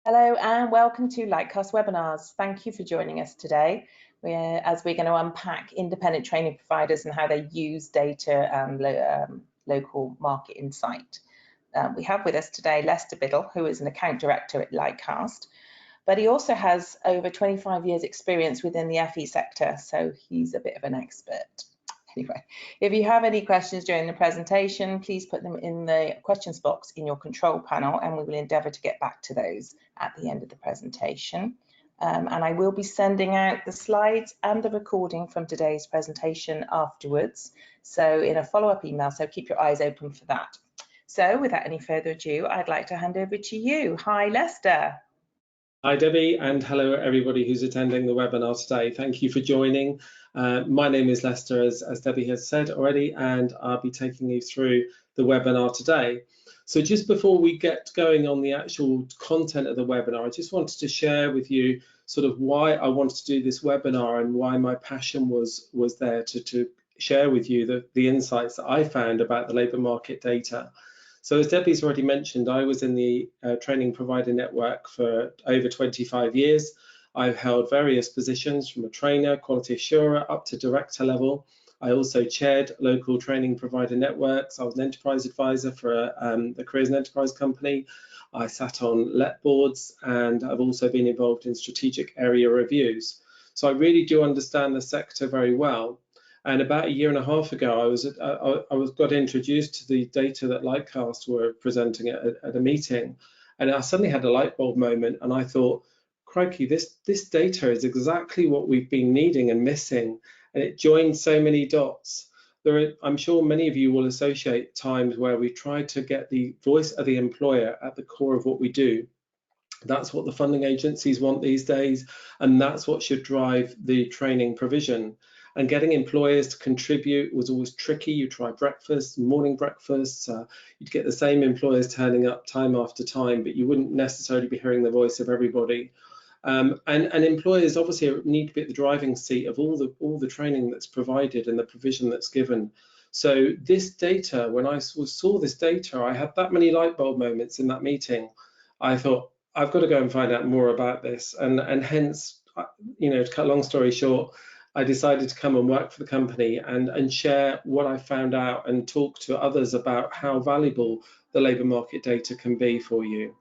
Hello and welcome to Lightcast webinars. Thank you for joining us today as we're going to unpack independent training providers and how they use data and local market insight. We have with us today Lester Biddle, who is an account director at Lightcast, but he also has over 25 years experience within the FE sector, so he's a bit of an expert. Anyway, if you have any questions during the presentation, please put them in the questions box in your control panel and we will endeavour to get back to those at the end of the presentation. And I will be sending out the slides and the recording from today's presentation afterwards, so in a follow-up email, so keep your eyes open for that. So without any further ado, I'd like to hand over to you. Hi, Lester. Hi Debbie, and hello everybody who's attending the webinar today. Thank you for joining. My name is Lester, as Debbie has said already, and I'll be taking you through the webinar today. So just before we get going on the actual content of the webinar, I just wanted to share with you sort of why I wanted to do this webinar and why my passion was there to share with you the insights that I found about the labour market data. So as Debbie's already mentioned, I was in the training provider network for over 25 years. I've held various positions from a trainer, quality assurer, up to director level. I also chaired local training provider networks. I was an enterprise advisor for the Careers and Enterprise Company. I sat on LET boards, and I've also been involved in strategic area reviews. So I really do understand the sector very well. And about a year and a half ago, I got introduced to the data that Lightcast were presenting at a meeting, and I suddenly had a light bulb moment, and I thought, crikey, this data is exactly what we've been needing and missing, and it joined so many dots. I'm sure many of you will associate times where we try to get the voice of the employer at the core of what we do. That's what the funding agencies want these days, and that's what should drive the training provision. And getting employers to contribute was always tricky. You try breakfast, morning breakfasts, you'd get the same employers turning up time after time, but you wouldn't necessarily be hearing the voice of everybody. And employers obviously need to be at the driving seat of all the training that's provided and the provision that's given. So this data, when I saw this data, I had that many light bulb moments in that meeting. I thought, I've got to go and find out more about this, and hence, you know, to cut a long story short, I decided to come and work for the company and share what I found out and talk to others about how valuable the labour market data can be for you.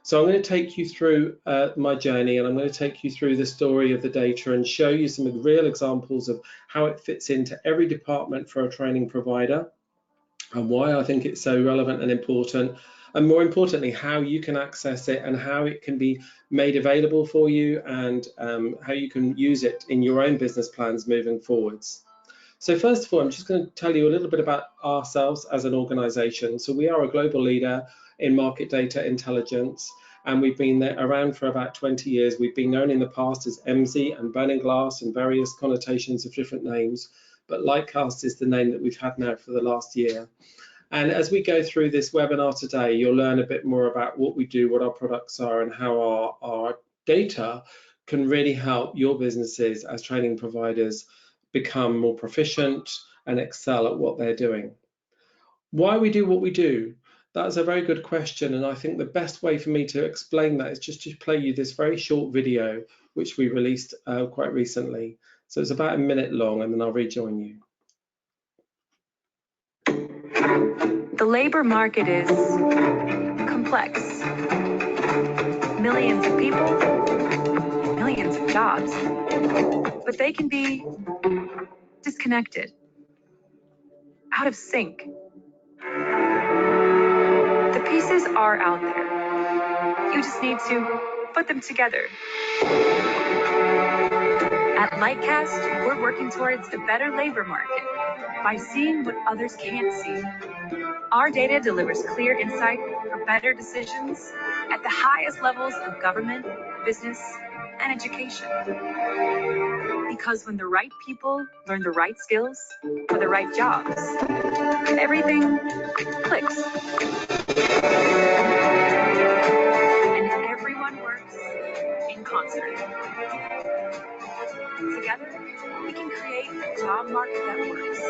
So I'm going to take you through my journey, and I'm going to take you through the story of the data and show you some real examples of how it fits into every department for a training provider and why I think it's so relevant and important. And more importantly, how you can access it and how it can be made available for you, and how you can use it in your own business plans moving forwards. So first of all, I'm just going to tell you a little bit about ourselves as an organization. So we are a global leader in market data intelligence, and we've been there around for about 20 years. We've been known in the past as MZ and Burning Glass and various connotations of different names, but Lightcast is the name that we've had now for the last year. And as we go through this webinar today, you'll learn a bit more about what we do, what our products are, and how our data can really help your businesses as training providers become more proficient and excel at what they're doing. Why we do what we do? That's a very good question, and I think the best way for me to explain that is just to play you this very short video, which we released quite recently. So it's about a minute long, and then I'll rejoin you. The labor market is complex. Millions of people, millions of jobs, but they can be disconnected, out of sync. The pieces are out there. You just need to put them together. At Lightcast, we're working towards a better labor market by seeing what others can't see. Our data delivers clear insight for better decisions at the highest levels of government, business, and education. Because when the right people learn the right skills for the right jobs, everything clicks. And everyone works in concert. Together, we can create a job market that works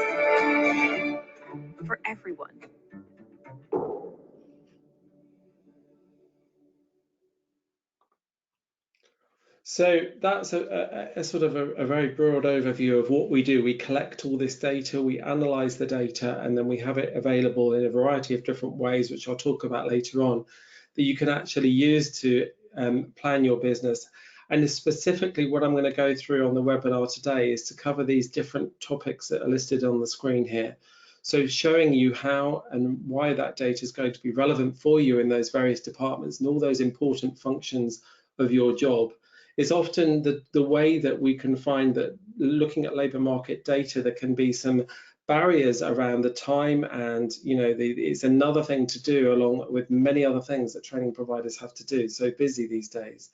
for everyone. So that's a sort of a very broad overview of what we do. We collect all this data, we analyze the data, and then we have it available in a variety of different ways, which I'll talk about later on, that you can actually use to plan your business. And specifically what I'm going to go through on the webinar today is to cover these different topics that are listed on the screen here. So showing you how and why that data is going to be relevant for you in those various departments and all those important functions of your job. It's often the way that we can find that looking at labour market data, there can be some barriers around the time, and it's another thing to do along with many other things that training providers have to do. So busy these days,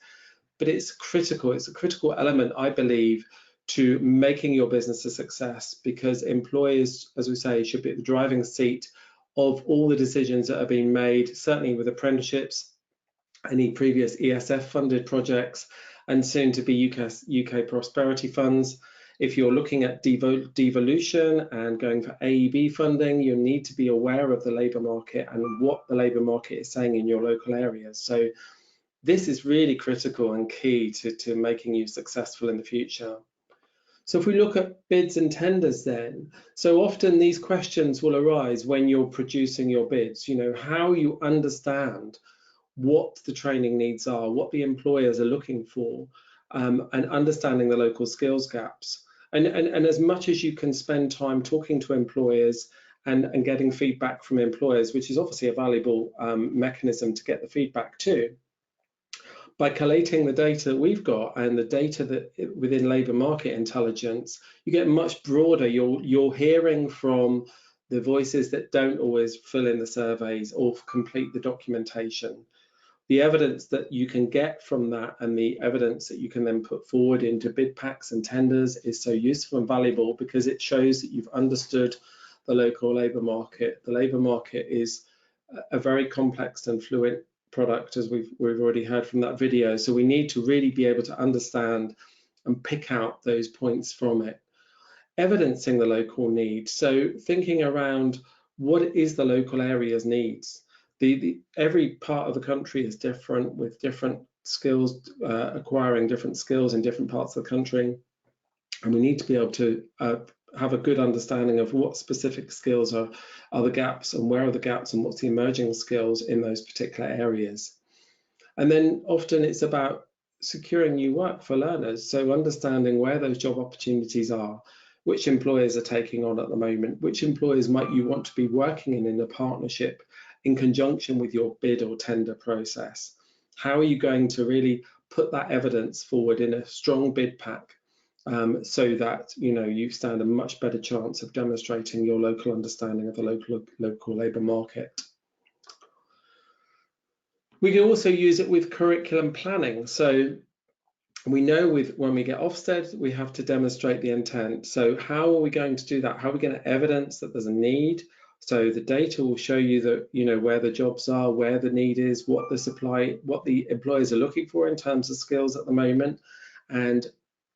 but it's critical. It's a critical element, I believe, to making your business a success, because employers, as we say, should be at the driving seat of all the decisions that are being made, certainly with apprenticeships, any previous ESF funded projects, and soon to be UK prosperity funds. If you're looking at devolution and going for AEB funding, you need to be aware of the labour market and what the labour market is saying in your local areas. So this is really critical and key to making you successful in the future. So if we look at bids and tenders then, so often these questions will arise when you're producing your bids, how you understand what the training needs are, what the employers are looking for, and understanding the local skills gaps. And as much as you can spend time talking to employers and getting feedback from employers, which is obviously a valuable mechanism to get the feedback too, by collating the data that we've got and the data that within labour market intelligence, you get much broader. You're hearing from the voices that don't always fill in the surveys or complete the documentation. The evidence that you can get from that and the evidence that you can then put forward into bid packs and tenders is so useful and valuable, because it shows that you've understood the local labour market. The labour market is a very complex and fluid product, as we've already heard from that video. So we need to really be able to understand and pick out those points from it. Evidencing the local need. So thinking around what is the local area's needs. Every part of the country is different, with different skills, acquiring different skills in different parts of the country. And we need to be able to have a good understanding of what specific skills are the gaps, and where are the gaps, and what's the emerging skills in those particular areas. And then often it's about securing new work for learners. So understanding where those job opportunities are, which employers are taking on at the moment, which employers might you want to be working in a partnership in conjunction with your bid or tender process. How are you going to really put that evidence forward in a strong bid pack, so that you stand a much better chance of demonstrating your local understanding of the local labour market. We can also use it with curriculum planning. So we know when we get Ofsted, we have to demonstrate the intent. So how are we going to do that? How are we going to evidence that there's a need? So the data will show you that where the jobs are, where the need is, what the employers are looking for in terms of skills at the moment, and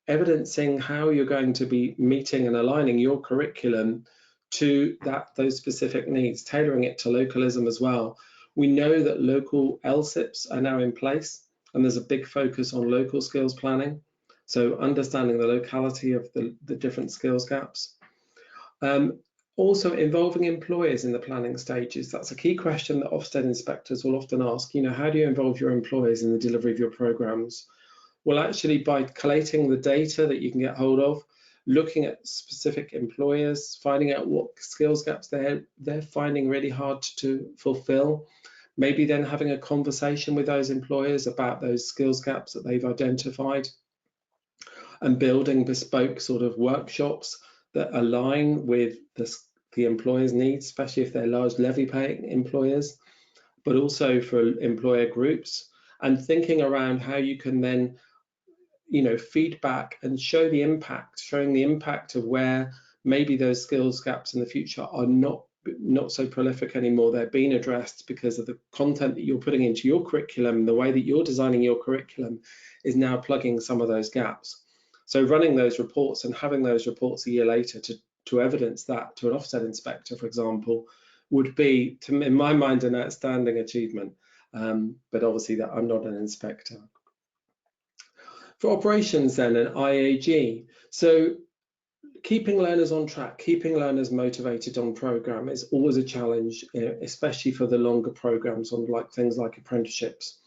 evidencing how you're going to be meeting and aligning your curriculum to those specific needs, tailoring it to localism as well. We know that local LSIPs are now in place, and there's a big focus on local skills planning. So understanding the locality of the different skills gaps. Also involving employers in the planning stages. That's a key question that Ofsted inspectors will often ask. How do you involve your employers in the delivery of your programs? Well, actually, by collating the data that you can get hold of, looking at specific employers, finding out what skills gaps they're finding really hard to fulfill, maybe then having a conversation with those employers about those skills gaps that they've identified, and building bespoke sort of workshops that align with the employer's needs, especially if they're large levy paying employers, but also for employer groups, and thinking around how you can then feedback and showing the impact of where maybe those skills gaps in the future are not so prolific anymore. They're being addressed because of the content that you're putting into your curriculum. The way that you're designing your curriculum is now plugging some of those gaps. So running those reports and having those reports a year later to evidence that to an Ofsted inspector, for example, would be, in my mind, an outstanding achievement. But obviously that I'm not an inspector. For operations then, an IAG. So keeping learners on track, keeping learners motivated on program is always a challenge, especially for the longer programs on things like apprenticeships.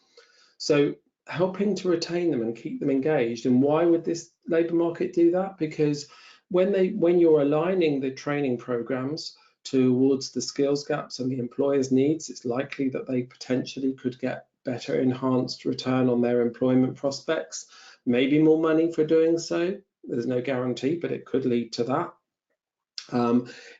So helping to retain them and keep them engaged. And why would this labour market do that? Because when you're aligning the training programs towards the skills gaps and the employer's needs, it's likely that they potentially could get better enhanced return on their employment prospects, maybe more money for doing so. There's no guarantee, but it could lead to that.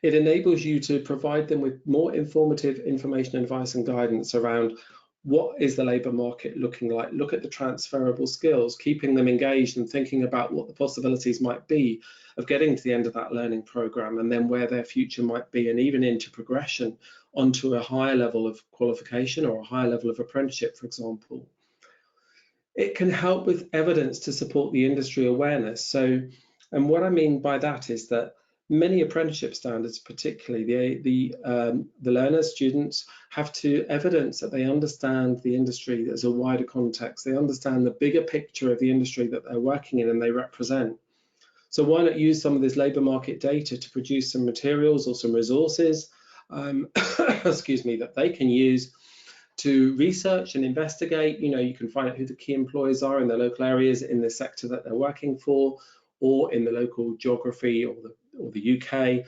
It enables you to provide them with more informative information, advice and guidance around what is the labour market looking like, look at the transferable skills, keeping them engaged and thinking about what the possibilities might be of getting to the end of that learning programme, and then where their future might be, and even into progression onto a higher level of qualification or a higher level of apprenticeship, for example. It can help with evidence to support the industry awareness. So, and what I mean by that is that many apprenticeship standards, particularly the learners, students, have to evidence that they understand the industry as a wider context. They understand the bigger picture of the industry that they're working in and they represent. So why not use some of this labour market data to produce some materials or some resources, excuse me, that they can use to research and investigate. You know, you can find out who the key employers are in the local areas in the sector that they're working for, or in the local geography or the UK,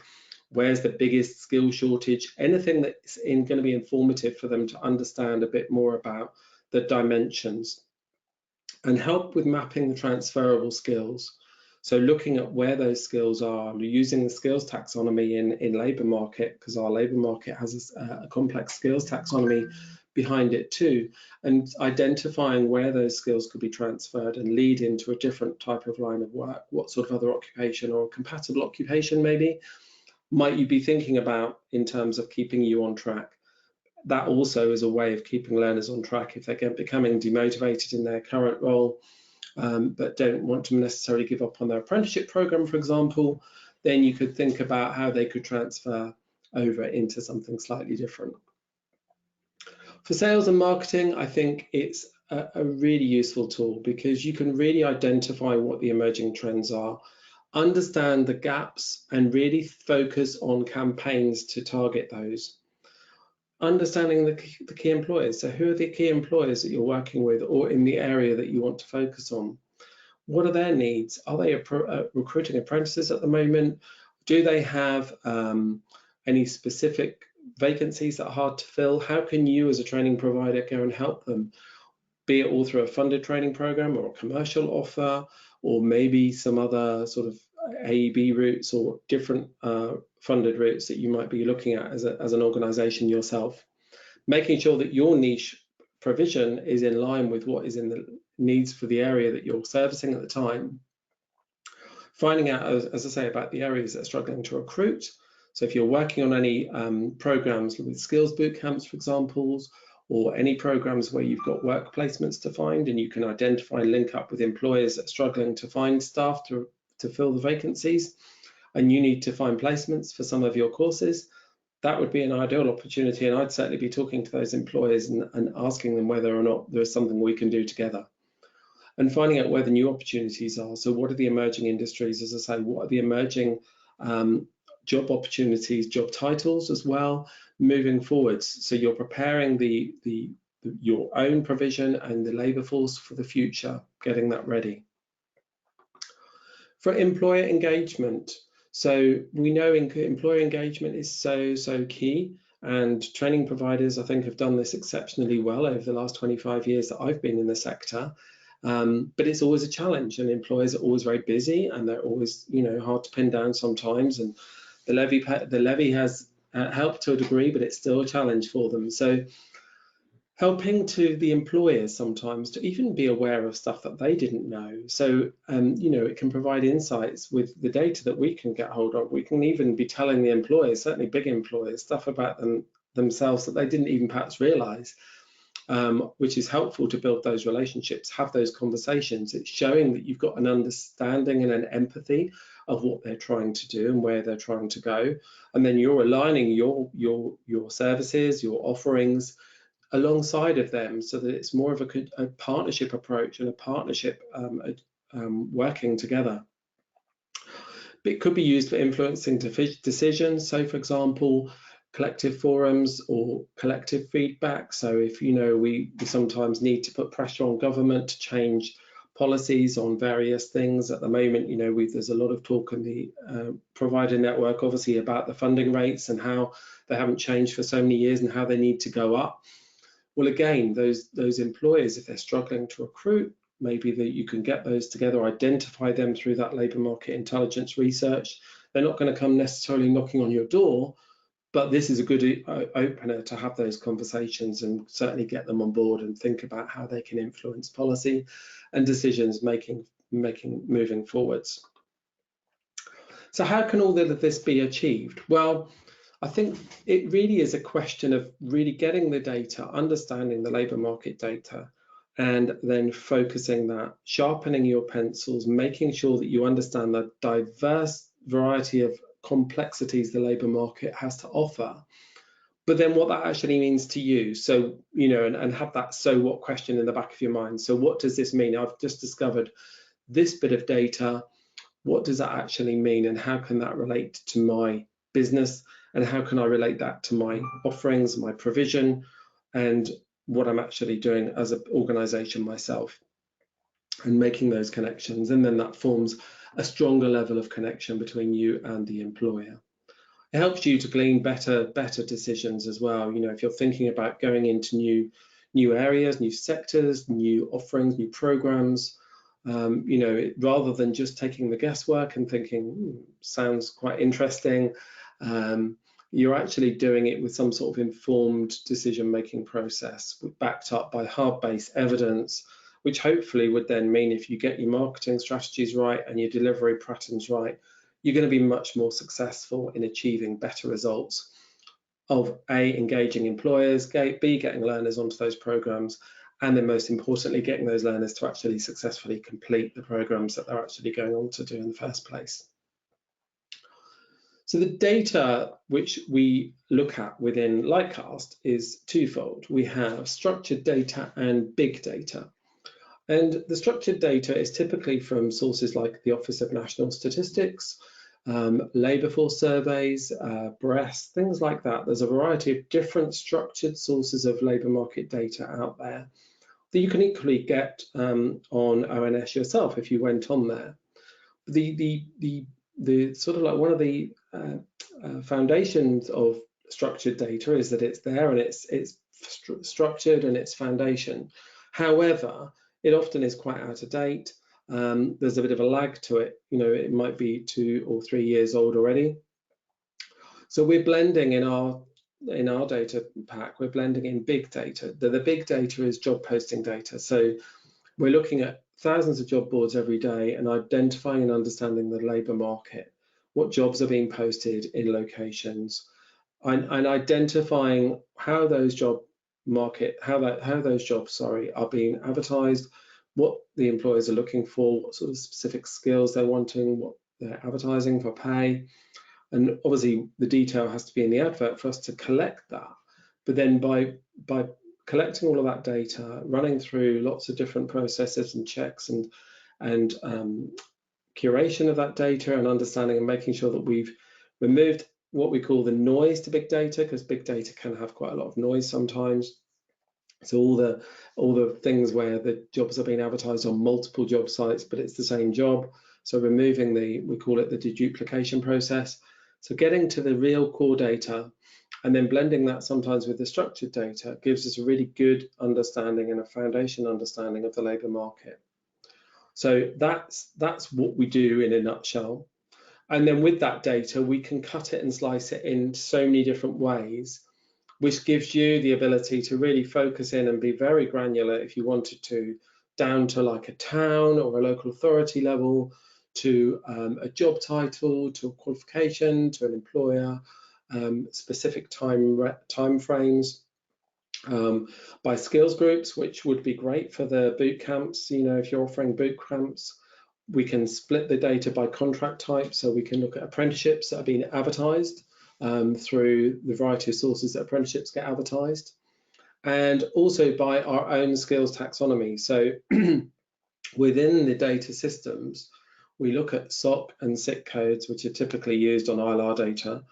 where's the biggest skill shortage, anything that's going to be informative for them to understand a bit more about the dimensions, and help with mapping the transferable skills. So looking at where those skills are, using the skills taxonomy in labour market, because our labour market has a complex skills taxonomy behind it too, and identifying where those skills could be transferred and lead into a different type of line of work. What sort of other occupation or compatible occupation maybe might you be thinking about in terms of keeping you on track? That also is a way of keeping learners on track if they're becoming demotivated in their current role, but don't want to necessarily give up on their apprenticeship program, for example. Then you could think about how they could transfer over into something slightly different. For sales and marketing, I think it's a really useful tool, because you can really identify what the emerging trends are, understand the gaps, and really focus on campaigns to target those. Understanding the key employers. So who are the key employers that you're working with or in the area that you want to focus on? What are their needs? Are they recruiting apprentices at the moment? Do they have any specific vacancies that are hard to fill? How can you as a training provider go and help them, be it all through a funded training program or a commercial offer, or maybe some other sort of AEB routes or different funded routes that you might be looking at as an organization yourself, making sure that your niche provision is in line with what is in the needs for the area that you're servicing at the time. Finding out, as I say, about the areas that are struggling to recruit. So if you're working on any programs with skills boot camps, for example, or any programs where you've got work placements to find and you can identify and link up with employers that are struggling to find staff to fill the vacancies, and you need to find placements for some of your courses, that would be an ideal opportunity. And I'd certainly be talking to those employers and asking them whether or not there's something we can do together. And finding out where the new opportunities are. So what are the emerging industries, as I say, what are the emerging job opportunities, job titles as well, moving forwards. So you're preparing your own provision and the labour force for the future, getting that ready. For employer engagement, so we know employer engagement is so key, and training providers, I think, have done this exceptionally well over the last 25 years that I've been in the sector. But it's always a challenge, and employers are always very busy, and they're always, hard to pin down sometimes. And the levy has helped to a degree, but it's still a challenge for them. So helping to the employers sometimes to even be aware of stuff that they didn't know. So, it can provide insights with the data that we can get hold of. We can even be telling the employers, certainly big employers, stuff about themselves that they didn't even perhaps realize, which is helpful to build those relationships, have those conversations. It's showing that you've got an understanding and an empathy of what they're trying to do and where they're trying to go. And then you're aligning your services, your offerings alongside of them, so that it's more of a partnership approach and a partnership working together. It could be used for influencing decisions. So, for example, collective forums or collective feedback. So if we sometimes need to put pressure on government to change policies on various things. At the moment, there's a lot of talk in the provider network, obviously, about the funding rates and how they haven't changed for so many years and how they need to go up. Well, again, those employers, if they're struggling to recruit, maybe that you can get those together, identify them through that labour market intelligence research. They're not going to come necessarily knocking on your door, but this is a good opener to have those conversations and certainly get them on board and think about how they can influence policy and decisions moving forwards. So how can all of this be achieved? Well, I think it really is a question of really getting the data, understanding the labour market data, and then focusing that, sharpening your pencils, making sure that you understand the diverse variety of complexities the labour market has to offer, but then what that actually means to you. So, and have that so what question in the back of your mind. So what does this mean? I've just discovered this bit of data. What does that actually mean? And how can that relate to my business? And how can I relate that to my offerings, my provision, and what I'm actually doing as an organization myself, and making those connections. And then that forms a stronger level of connection between you and the employer. It helps you to glean better decisions as well. If you're thinking about going into new areas, new sectors, new offerings, new programs, rather than just taking the guesswork and thinking, sounds quite interesting, you're actually doing it with some sort of informed decision-making process backed up by hard-based evidence, which hopefully would then mean if you get your marketing strategies right and your delivery patterns right, you're going to be much more successful in achieving better results of A, engaging employers, B, getting learners onto those programs, and then most importantly, getting those learners to actually successfully complete the programs that they're actually going on to do in the first place. So the data which we look at within Lightcast is twofold. We have structured data and big data. And the structured data is typically from sources like the Office of National Statistics, labour force surveys, breast, things like that. There's a variety of different structured sources of labour market data out there that you can equally get on ONS yourself if you went on there. The sort of like one of the foundations of structured data is that it's there and it's structured and it's foundation. However, it often is quite out of date. There's a bit of a lag to it. It might be 2 or 3 years old already. So we're blending in our data pack, we're blending in big data. The big data is job posting data. So we're looking at thousands of job boards every day and identifying and understanding the labour market, what jobs are being posted in locations, and identifying how those jobs are being advertised, what the employers are looking for, what sort of specific skills they're wanting, what they're advertising for pay. And obviously the detail has to be in the advert for us to collect that. But then by collecting all of that data, running through lots of different processes and checks and curation of that data and understanding and making sure that we've removed what we call the noise to big data, because big data can have quite a lot of noise sometimes. So all the things where the jobs are being advertised on multiple job sites, but it's the same job. So removing we call it the deduplication process. So getting to the real core data and then blending that sometimes with the structured data gives us a really good understanding and a foundation understanding of the labour market. So that's what we do in a nutshell. And then with that data, we can cut it and slice it in so many different ways, which gives you the ability to really focus in and be very granular if you wanted to, down to like a town or a local authority level, to a job title, to a qualification, to an employer, specific time frames, by skills groups, which would be great for the boot camps. If you're offering boot camps, we can split the data by contract type, so we can look at apprenticeships that are being advertised through the variety of sources that apprenticeships get advertised, and also by our own skills taxonomy. So Within the data systems, we look at SOC and SIC codes, which are typically used on ILR data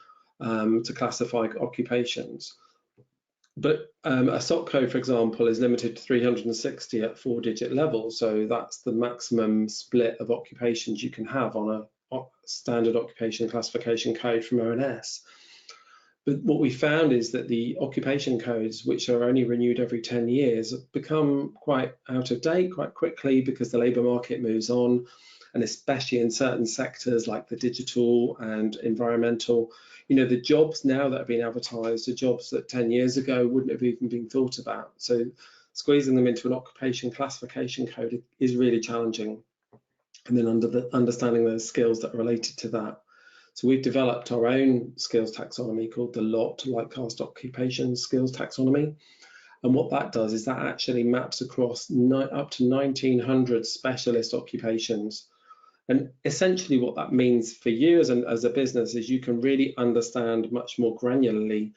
to classify occupations. But a SOC code, for example, is limited to 360 at 4-digit level. So that's the maximum split of occupations you can have on a standard occupation classification code from ONS. But what we found is that the occupation codes, which are only renewed every 10 years, become quite out of date quite quickly because the labour market moves on, and especially in certain sectors like the digital and environmental. The jobs now that have been advertised are jobs that 10 years ago wouldn't have even been thought about. So squeezing them into an occupation classification code is really challenging. And then understanding those skills that are related to that. So we've developed our own skills taxonomy called the Lightcast Occupation Skills Taxonomy. And what that does is that actually maps across up to 1,900 specialist occupations. And essentially what that means for you as a business is you can really understand much more granularly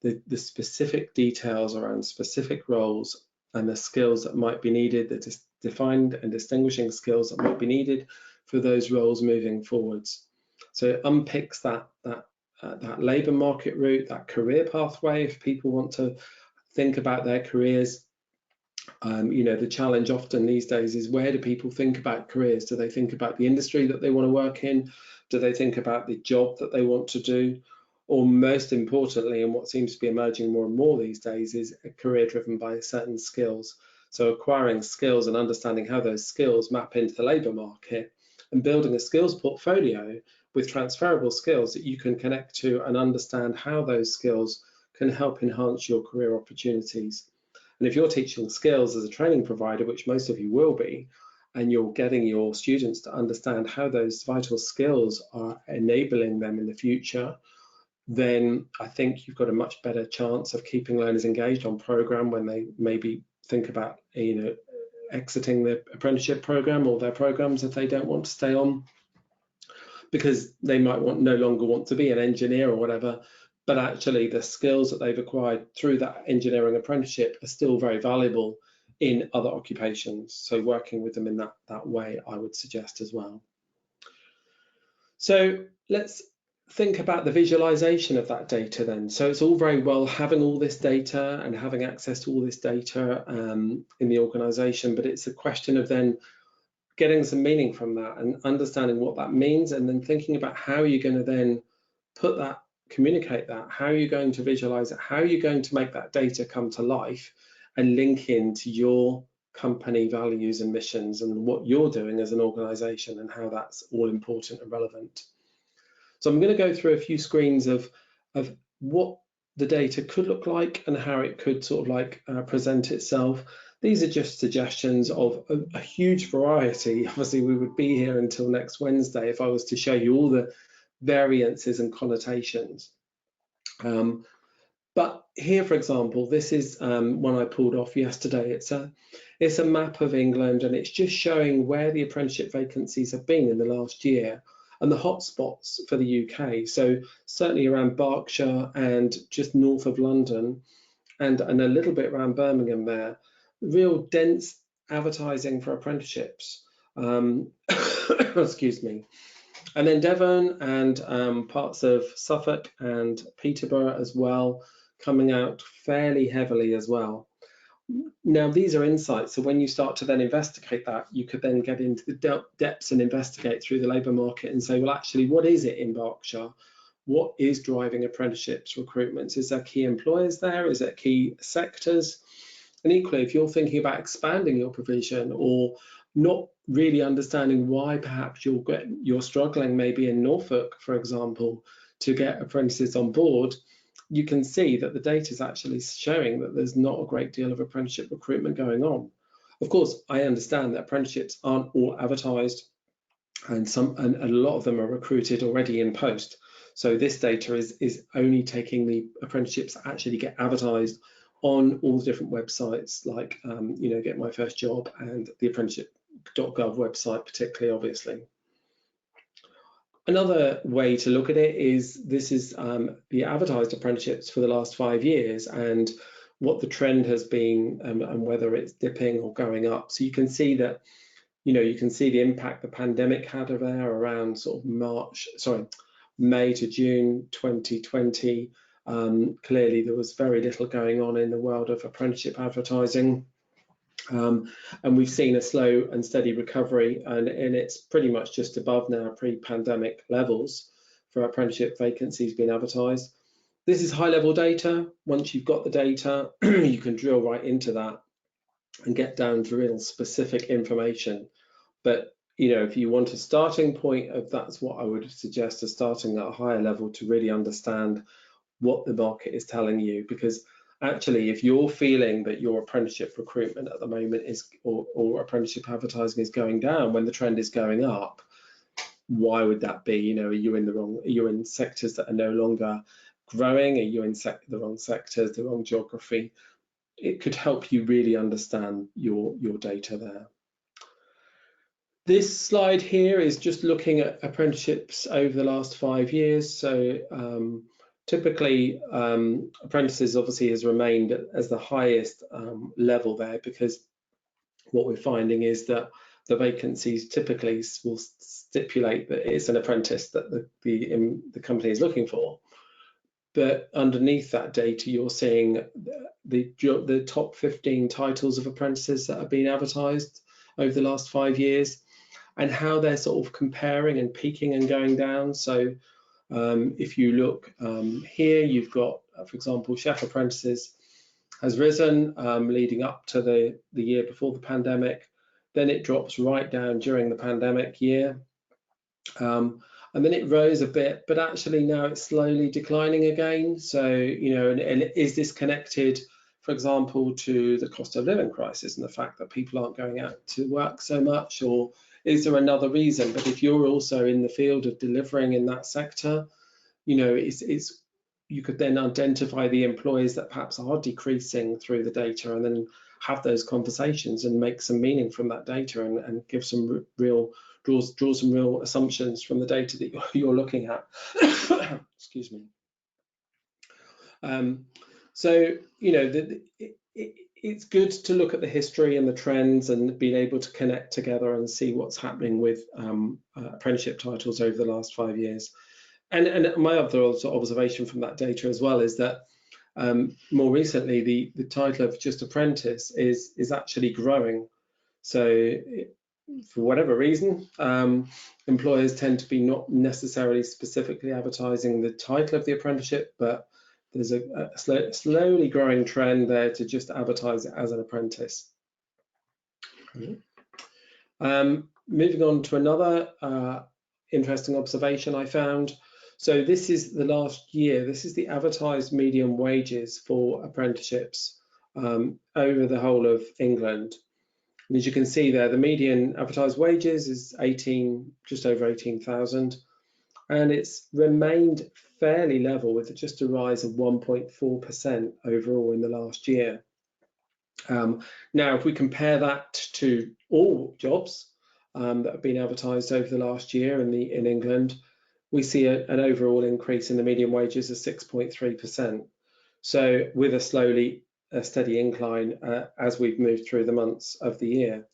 the specific details around specific roles and the skills that might be needed, the defined and distinguishing skills that might be needed for those roles moving forwards. So it unpicks that labour market route, that career pathway if people want to think about their careers. The challenge often these days is, where do people think about careers? Do they think about the industry that they want to work in? Do they think about the job that they want to do? Or most importantly, and what seems to be emerging more and more these days, is a career driven by certain skills. So acquiring skills and understanding how those skills map into the labour market, and building a skills portfolio with transferable skills that you can connect to and understand how those skills can help enhance your career opportunities. And if you're teaching skills as a training provider, which most of you will be, and you're getting your students to understand how those vital skills are enabling them in the future, then I think you've got a much better chance of keeping learners engaged on program when they maybe think about exiting the apprenticeship program or their programs if they don't want to stay on, because they might no longer want to be an engineer or whatever. But actually the skills that they've acquired through that engineering apprenticeship are still very valuable in other occupations. So working with them in that way, I would suggest as well. So let's think about the visualization of that data then. So it's all very well having all this data and having access to all this data in the organization, but it's a question of then getting some meaning from that and understanding what that means, and then thinking about how you're going to then communicate that, how are you going to visualize it, how are you going to make that data come to life and link into your company values and missions and what you're doing as an organization and how that's all important and relevant. So I'm going to go through a few screens of what the data could look like and how it could sort of present itself. These are just suggestions of a huge variety. Obviously, we would be here until next Wednesday if I was to show you all the variances and connotations. But here, for example, this is one I pulled off yesterday. It's a map of England, and it's just showing where the apprenticeship vacancies have been in the last year and the hotspots for the UK. So certainly around Berkshire and just north of London, and a little bit around Birmingham there. Real dense advertising for apprenticeships. Excuse me. And then Devon and parts of Suffolk and Peterborough as well, coming out fairly heavily as well. Now, these are insights. So when you start to then investigate that, you could then get into the depths and investigate through the labour market and say, well, actually, what is it in Berkshire? What is driving apprenticeships recruitments? Is there key employers there? Is there key sectors? And equally, if you're thinking about expanding your provision or not really understanding why perhaps you're struggling maybe in Norfolk, for example, to get apprentices on board, you can see that the data is actually showing that there's not a great deal of apprenticeship recruitment going on. Of course, I understand that apprenticeships aren't all advertised, and a lot of them are recruited already in post. So this data is only taking the apprenticeships that actually get advertised on all the different websites, like Get My First Job and the apprenticeship.gov website, particularly, obviously. Another way to look at it is this is the advertised apprenticeships for the last 5 years and what the trend has been and whether it's dipping or going up. So you can see that You can see the impact the pandemic had there around sort of May to June 2020. Clearly, there was very little going on in the world of apprenticeship advertising. And we've seen a slow and steady recovery, and it's pretty much just above now pre-pandemic levels for apprenticeship vacancies being advertised. This is high-level data. Once you've got the data, you can drill right into that and get down to real specific information. But if you want a starting point of that's what I would suggest, is starting at a higher level to really understand what the market is telling you. Because actually, if you're feeling that your apprenticeship recruitment at the moment is, or apprenticeship advertising is going down when the trend is going up, why would that be? Are you in sectors that are no longer growing? Are you in the wrong sectors, the wrong geography? It could help you really understand your data there. This slide here is just looking at apprenticeships over the last 5 years. So typically, apprentices obviously has remained as the highest level there, because what we're finding is that the vacancies typically will stipulate that it's an apprentice that the company is looking for. But underneath that data, you're seeing the top 15 titles of apprentices that have been advertised over the last 5 years, and how they're sort of comparing and peaking and going down. So if you look here, you've got, for example, chef apprentices has risen leading up to the year before the pandemic. Then it drops right down during the pandemic year. And then it rose a bit, but actually now it's slowly declining again. So, and is this connected, for example, to the cost of living crisis and the fact that people aren't going out to work so much, or is there another reason? But if you're also in the field of delivering in that sector, you could then identify the employers that perhaps are decreasing through the data, and then have those conversations and make some meaning from that data, and give some draw some real assumptions from the data that you're looking at. Excuse me. So it's good to look at the history and the trends and being able to connect together and see what's happening with apprenticeship titles over the last 5 years. And my other observation from that data as well is that more recently the title of just apprentice is actually growing. So for whatever reason, employers tend to be not necessarily specifically advertising the title of the apprenticeship, but there's a slowly growing trend there to just advertise it as an apprentice. Moving on to another interesting observation I found. So this is the last year. This is the advertised median wages for apprenticeships over the whole of England. And as you can see there, the median advertised wages is just over 18,000, and it's remained fairly level with just a rise of 1.4% overall in the last year. Now, if we compare that to all jobs that have been advertised over the last year in England, we see an overall increase in the median wages of 6.3%. So with a steady incline as we've moved through the months of the year.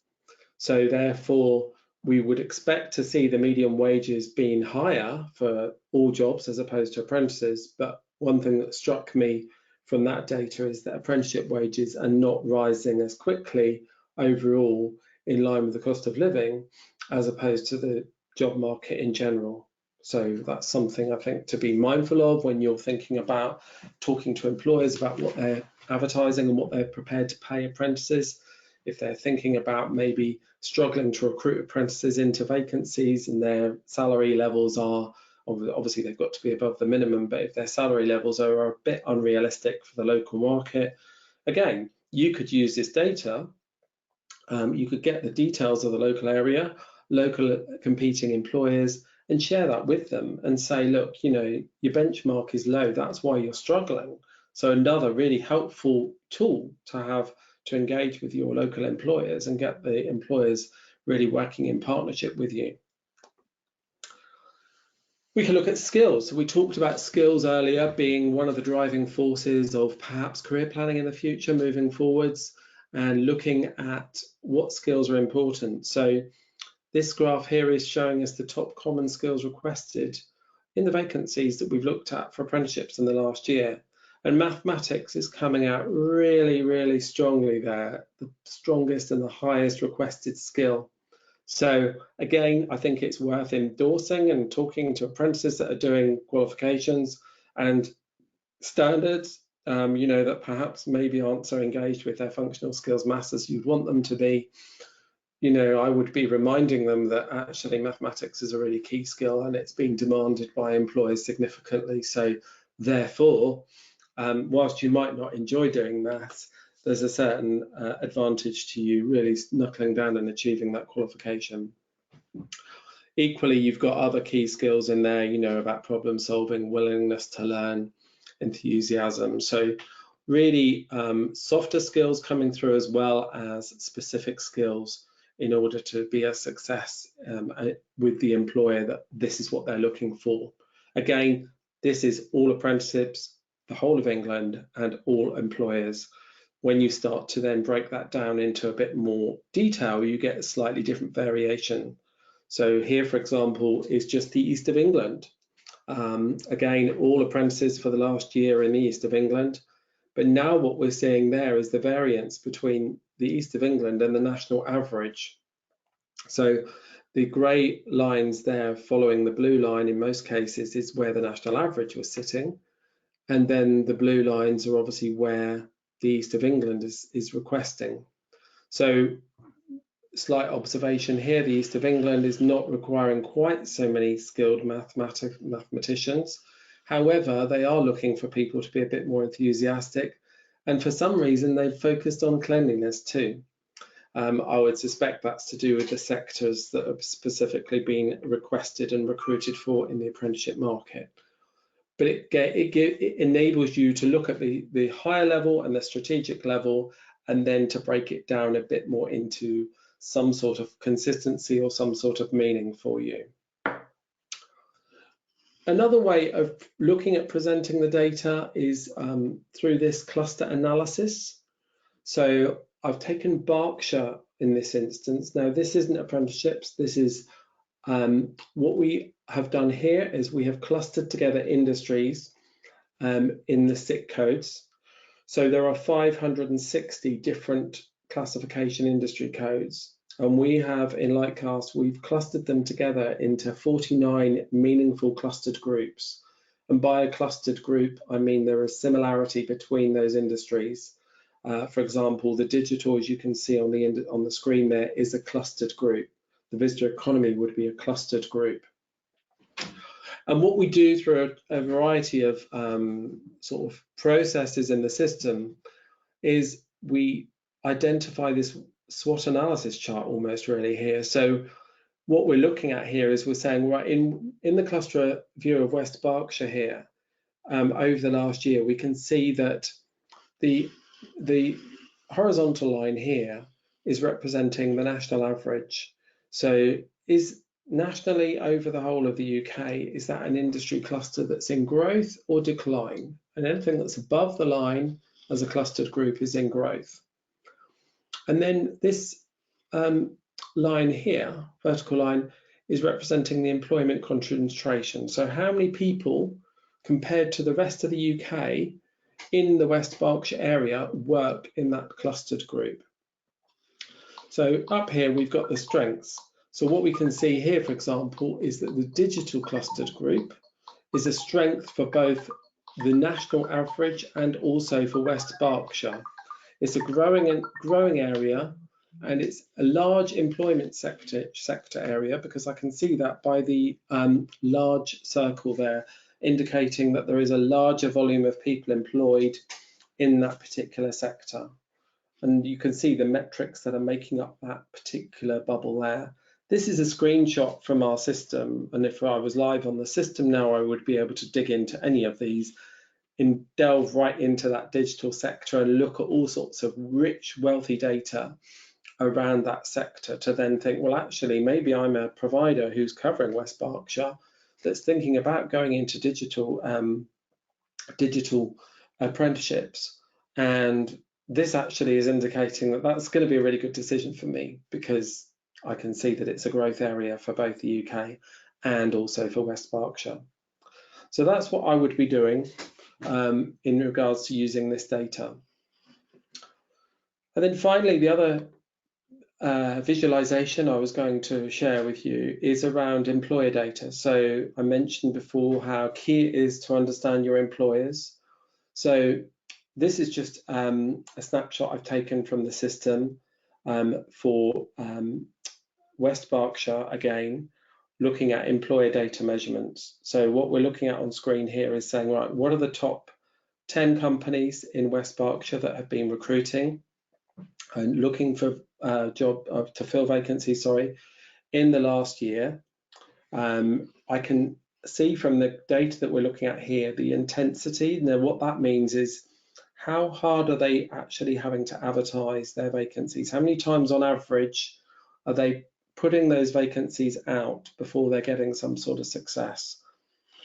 So therefore, we would expect to see the median wages being higher for all jobs as opposed to apprentices. But one thing that struck me from that data is that apprenticeship wages are not rising as quickly overall in line with the cost of living as opposed to the job market in general. So that's something I think to be mindful of when you're thinking about talking to employers about what they're advertising and what they're prepared to pay apprentices. If they're thinking about maybe struggling to recruit apprentices into vacancies and their salary levels are, obviously they've got to be above the minimum, but if their salary levels are a bit unrealistic for the local market, again, you could use this data. You could get the details of the local area, local competing employers, and share that with them and say, look, your benchmark is low, that's why you're struggling. So another really helpful tool to have to engage with your local employers and get the employers really working in partnership with you. We can look at skills. We talked about skills earlier being one of the driving forces of perhaps career planning in the future moving forwards. and looking at what skills are important. So this graph here is showing us the top common skills requested in the vacancies that we've looked at for apprenticeships in the last year. And mathematics is coming out really, really strongly there, the strongest and the highest requested skill. So again, I think it's worth endorsing and talking to apprentices that are doing qualifications and standards, that perhaps maybe aren't so engaged with their functional skills maths as you'd want them to be. I would be reminding them that actually mathematics is a really key skill and it's being demanded by employers significantly. So therefore, whilst you might not enjoy doing maths, there's a certain advantage to you really knuckling down and achieving that qualification. Equally, you've got other key skills in there, about problem solving, willingness to learn, enthusiasm. So really softer skills coming through as well as specific skills in order to be a success with the employer that this is what they're looking for. Again, this is all apprenticeships, the whole of England and all employers. When you start to then break that down into a bit more detail, you get a slightly different variation. So here, for example, is just the East of England. Again, all apprentices for the last year in the East of England. But now what we're seeing there is the variance between the East of England and the national average. So the grey lines there following the blue line in most cases is where the national average was sitting. And then the blue lines are obviously where the East of England is requesting. So slight observation here, the East of England is not requiring quite so many skilled mathematicians. However, they are looking for people to be a bit more enthusiastic. And for some reason, they've focused on cleanliness too. I would suspect that's to do with the sectors that have specifically been requested and recruited for in the apprenticeship market. But it enables you to look at the higher level and the strategic level, and then to break it down a bit more into some sort of consistency or some sort of meaning for you. Another way of looking at presenting the data is through this cluster analysis. So I've taken Berkshire in this instance. Now, this isn't apprenticeships. This is what we have done here is we have clustered together industries in the SIC codes. So there are 560 different classification industry codes. And we have in Lightcast, we've clustered them together into 49 meaningful clustered groups. And by a clustered group, I mean there is similarity between those industries. For example, the digital, as you can see on the screen there, is a clustered group. The visitor economy would be a clustered group. And what we do through a variety of sort of processes in the system is we identify this SWOT analysis chart almost really here. So what we're looking at here is we're saying, right, in the cluster view of West Berkshire here, over the last year, we can see that the horizontal line here is representing the national average. So is nationally over the whole of the UK, is that an industry cluster that's in growth or decline? And anything that's above the line as a clustered group is in growth. And then this line here, vertical line, is representing the employment concentration. So how many people compared to the rest of the UK in the West Berkshire area work in that clustered group? So up here, we've got the strengths. So what we can see here, for example, is that the digital clustered group is a strength for both the national average and also for West Berkshire. It's a growing area, and it's a large employment sector area, because I can see that by the large circle there, indicating that there is a larger volume of people employed in that particular sector. And you can see the metrics that are making up that particular bubble there. This is a screenshot from our system, and if I was live on the system now, I would be able to dig into any of these and delve right into that digital sector and look at all sorts of rich, wealthy data around that sector to then think, well, actually, maybe I'm a provider who's covering West Berkshire that's thinking about going into digital apprenticeships, and this actually is indicating that that's going to be a really good decision for me, because I can see that it's a growth area for both the UK and also for West Berkshire. So that's what I would be doing in regards to using this data. And then finally, the other visualization I was going to share with you is around employer data. So I mentioned before how key it is to understand your employers. So this is just a snapshot I've taken from the system for West Berkshire, again, looking at employer data measurements. So what we're looking at on screen here is saying, right, what are the top 10 companies in West Berkshire that have been recruiting and looking for to fill vacancies, in the last year. I can see from the data that we're looking at here, the intensity. Now, what that means is how hard are they actually having to advertise their vacancies? How many times on average are they putting those vacancies out before they're getting some sort of success?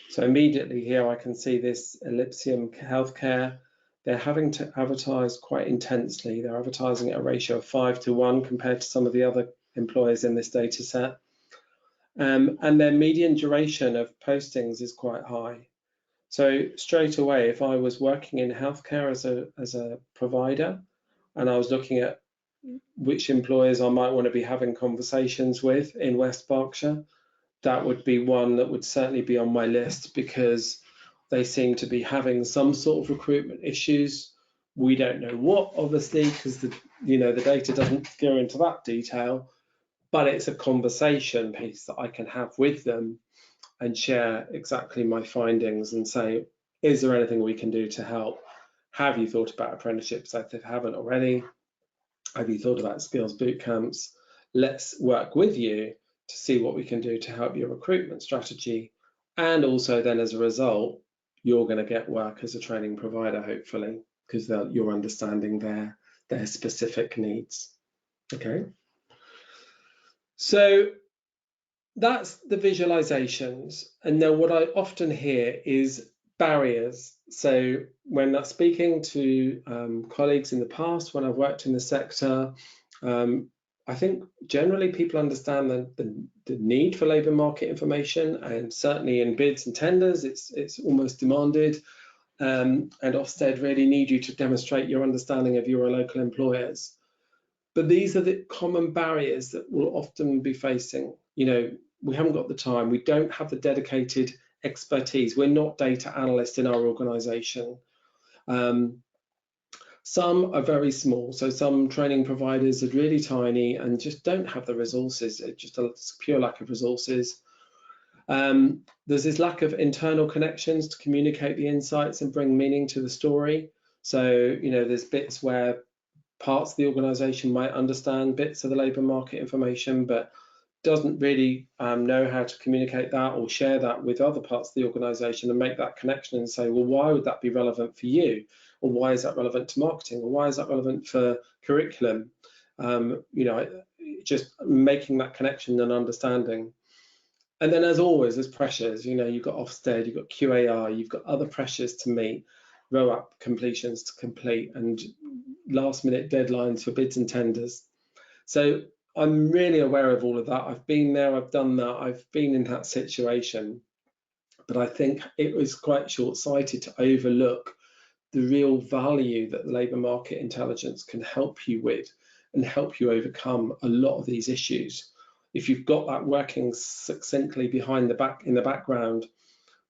So immediately here I can see this Elysium Healthcare. They're having to advertise quite intensely. They're advertising at a ratio of 5 to 1 compared to some of the other employers in this data set. And their median duration of postings is quite high. So straight away, if I was working in healthcare as a provider, and I was looking at which employers I might want to be having conversations with in West Berkshire, that would be one that would certainly be on my list, because they seem to be having some sort of recruitment issues. We don't know what, obviously, because the data doesn't go into that detail, but it's a conversation piece that I can have with them and share exactly my findings and say, is there anything we can do to help? Have you thought about apprenticeships if they haven't already? Have you thought about skills boot camps? Let's work with you to see what we can do to help your recruitment strategy. And also then as a result, you're going to get work as a training provider, hopefully, because you're understanding their specific needs. Okay. So that's the visualizations. And then what I often hear is barriers. So when I'm speaking to colleagues in the past, when I've worked in the sector, I think generally people understand the need for labour market information, and certainly in bids and tenders, it's almost demanded. And Ofsted really need you to demonstrate your understanding of your local employers. But these are the common barriers that we'll often be facing. We haven't got the time. We don't have the dedicated expertise. We're not data analysts in our organisation. Some are very small. So some training providers are really tiny and just don't have the resources. It's just a pure lack of resources. There's this lack of internal connections to communicate the insights and bring meaning to the story. So, there's bits where parts of the organisation might understand bits of the labour market information, but doesn't really know how to communicate that or share that with other parts of the organisation and make that connection and say, well, why would that be relevant for you? Or why is that relevant to marketing? Or why is that relevant for curriculum? Just making that connection and understanding. And then as always, there's pressures. You've got Ofsted, you've got QAR, you've got other pressures to meet, row-up completions to complete, and last-minute deadlines for bids and tenders. So I'm really aware of all of that. I've been there, I've done that, I've been in that situation. But I think it was quite short-sighted to overlook the real value that the labour market intelligence can help you with and help you overcome a lot of these issues. If you've got that working succinctly in the background,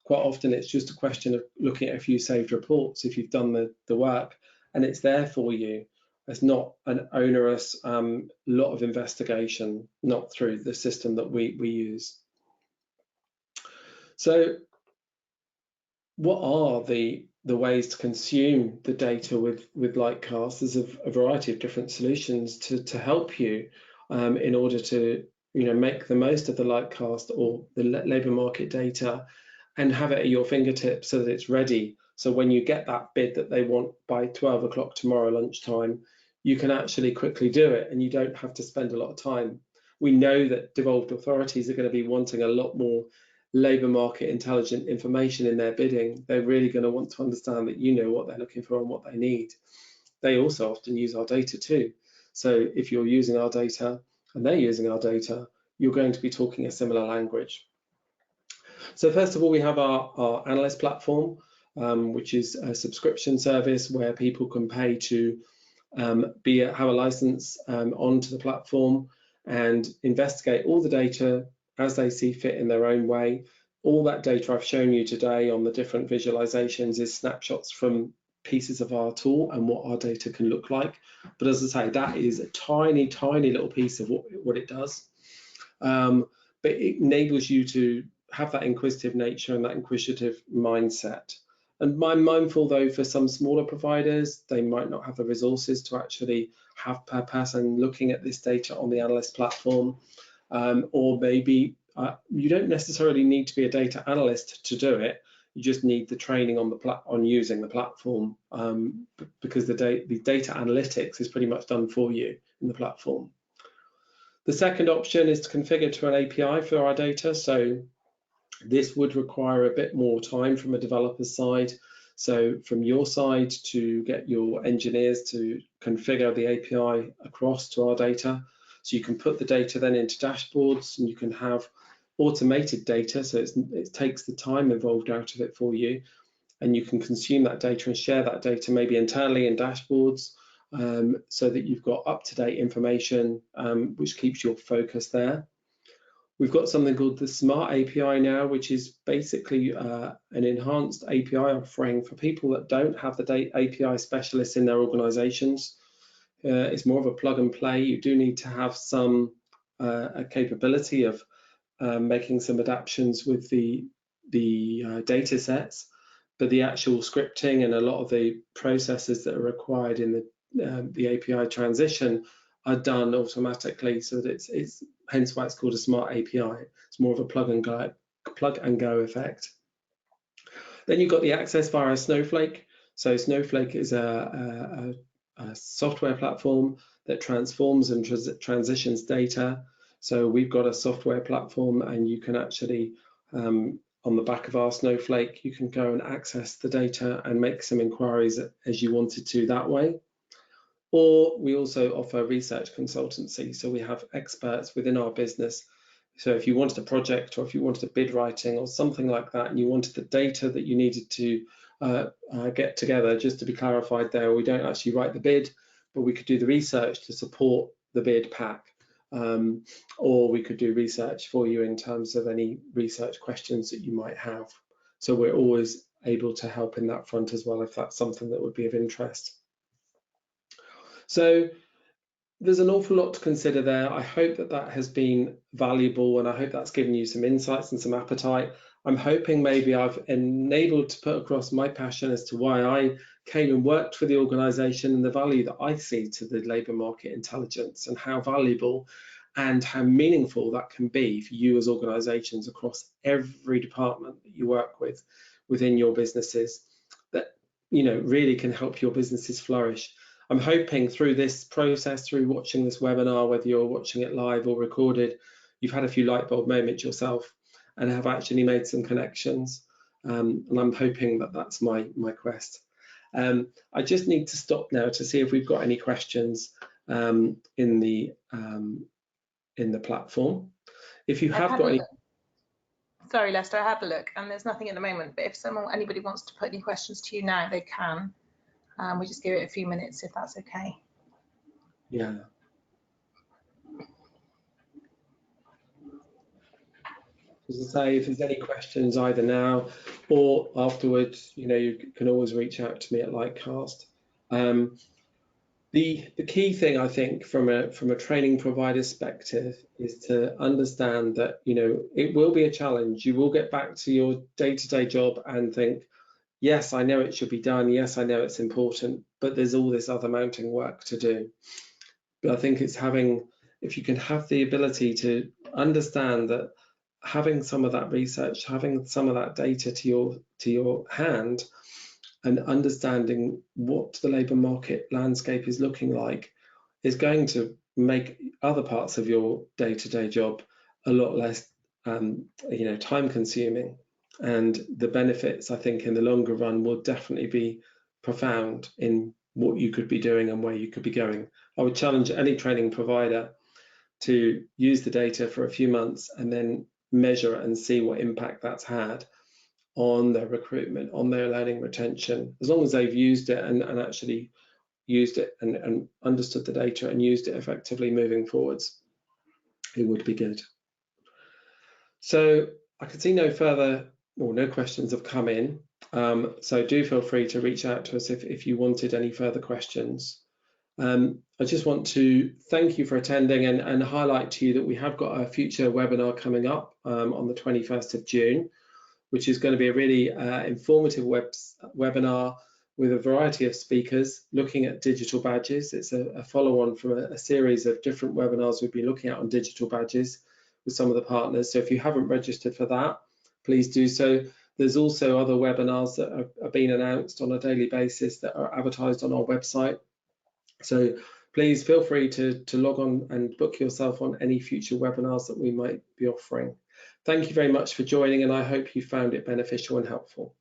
quite often it's just a question of looking at a few saved reports if you've done the work, and it's there for you. It's not an onerous lot of investigation, not through the system that we use. So what are the ways to consume the data with Lightcast? There's a variety of different solutions to help you in order to make the most of the Lightcast or the labour market data and have it at your fingertips so that it's ready. So when you get that bid that they want by 12 o'clock tomorrow lunchtime, you can actually quickly do it and you don't have to spend a lot of time. We know that devolved authorities are going to be wanting a lot more labour market intelligent information in their bidding. They're really going to want to understand that you know what they're looking for and what they need. they also often use our data too. So if you're using our data and they're using our data, you're going to be talking a similar language. So first of all, we have our analyst platform, which is a subscription service where people can pay to have a license onto the platform and investigate all the data as they see fit in their own way. All that data I've shown you today on the different visualizations is snapshots from pieces of our tool and what our data can look like. But as I say, that is a tiny, tiny little piece of what it does. But it enables you to have that inquisitive nature and that inquisitive mindset. And I'm mindful, though, for some smaller providers, they might not have the resources to actually have per person looking at this data on the analyst platform, or maybe you don't necessarily need to be a data analyst to do it. You just need the training on using the platform, because the data analytics is pretty much done for you in the platform. The second option is to configure to an API for our data. So this would require a bit more time from a developer's side. So from your side, to get your engineers to configure the API across to our data. So you can put the data then into dashboards, and you can have automated data. So it takes the time involved out of it for you. And you can consume that data and share that data maybe internally in dashboards, so that you've got up-to-date information, which keeps your focus there. We've got something called the Smart API now, which is basically an enhanced API offering for people that don't have the API specialists in their organizations. It's more of a plug and play. You do need to have some a capability of making some adaptations with the data sets, but the actual scripting and a lot of the processes that are required in the API transition are done automatically, so that it's hence why it's called a Smart API. It's more of a plug and go effect. Then you've got the access via Snowflake. So Snowflake is a software platform that transforms and transitions data. So we've got a software platform, and you can actually on the back of our Snowflake, you can go and access the data and make some inquiries as you wanted to that way. Or we also offer research consultancy. So we have experts within our business. So if you wanted a project, or if you wanted a bid writing or something like that, and you wanted the data that you needed to get together, just to be clarified there, we don't actually write the bid, but we could do the research to support the bid pack. Or we could do research for you in terms of any research questions that you might have. So we're always able to help in that front as well, if that's something that would be of interest. So there's an awful lot to consider there. I hope that has been valuable, and I hope that's given you some insights and some appetite. I'm hoping maybe I've enabled to put across my passion as to why I came and worked for the organisation, and the value that I see to the labour market intelligence, and how valuable and how meaningful that can be for you as organisations across every department that you work with within your businesses, that really can help your businesses flourish. I'm hoping through this process, through watching this webinar, whether you're watching it live or recorded, you've had a few light bulb moments yourself and have actually made some connections. And I'm hoping that that's my quest. I just need to stop now to see if we've got any questions in the platform. If you have got any. Sorry, Lester, I had a look, and there's nothing at the moment. But if anybody wants to put any questions to you now, they can. We just give it a few minutes, if that's okay. Yeah. As I say, if there's any questions either now or afterwards, you can always reach out to me at Lightcast. The key thing, I think, from a training provider perspective, is to understand that it will be a challenge. You will get back to your day-to-day job and think, yes, I know it should be done. Yes, I know it's important, but there's all this other mounting work to do. But I think it's if you can have the ability to understand that having some of that research, having some of that data to your hand, and understanding what the labour market landscape is looking like, is going to make other parts of your day-to-day job a lot less time consuming. And the benefits, I think, in the longer run will definitely be profound in what you could be doing and where you could be going. I would challenge any training provider to use the data for a few months and then measure and see what impact that's had on their recruitment, on their learning retention. As long as they've used it and actually used it and understood the data and used it effectively moving forwards, it would be good. So I can see no further, or no questions have come in. So do feel free to reach out to us if you wanted any further questions. I just want to thank you for attending and highlight to you that we have got a future webinar coming up on the 21st of June, which is going to be a really informative webinar with a variety of speakers looking at digital badges. It's a follow-on from a series of different webinars we've been looking at on digital badges with some of the partners. So if you haven't registered for that, please do so. There's also other webinars that are being announced on a daily basis that are advertised on our website. So please feel free to log on and book yourself on any future webinars that we might be offering. Thank you very much for joining, and I hope you found it beneficial and helpful.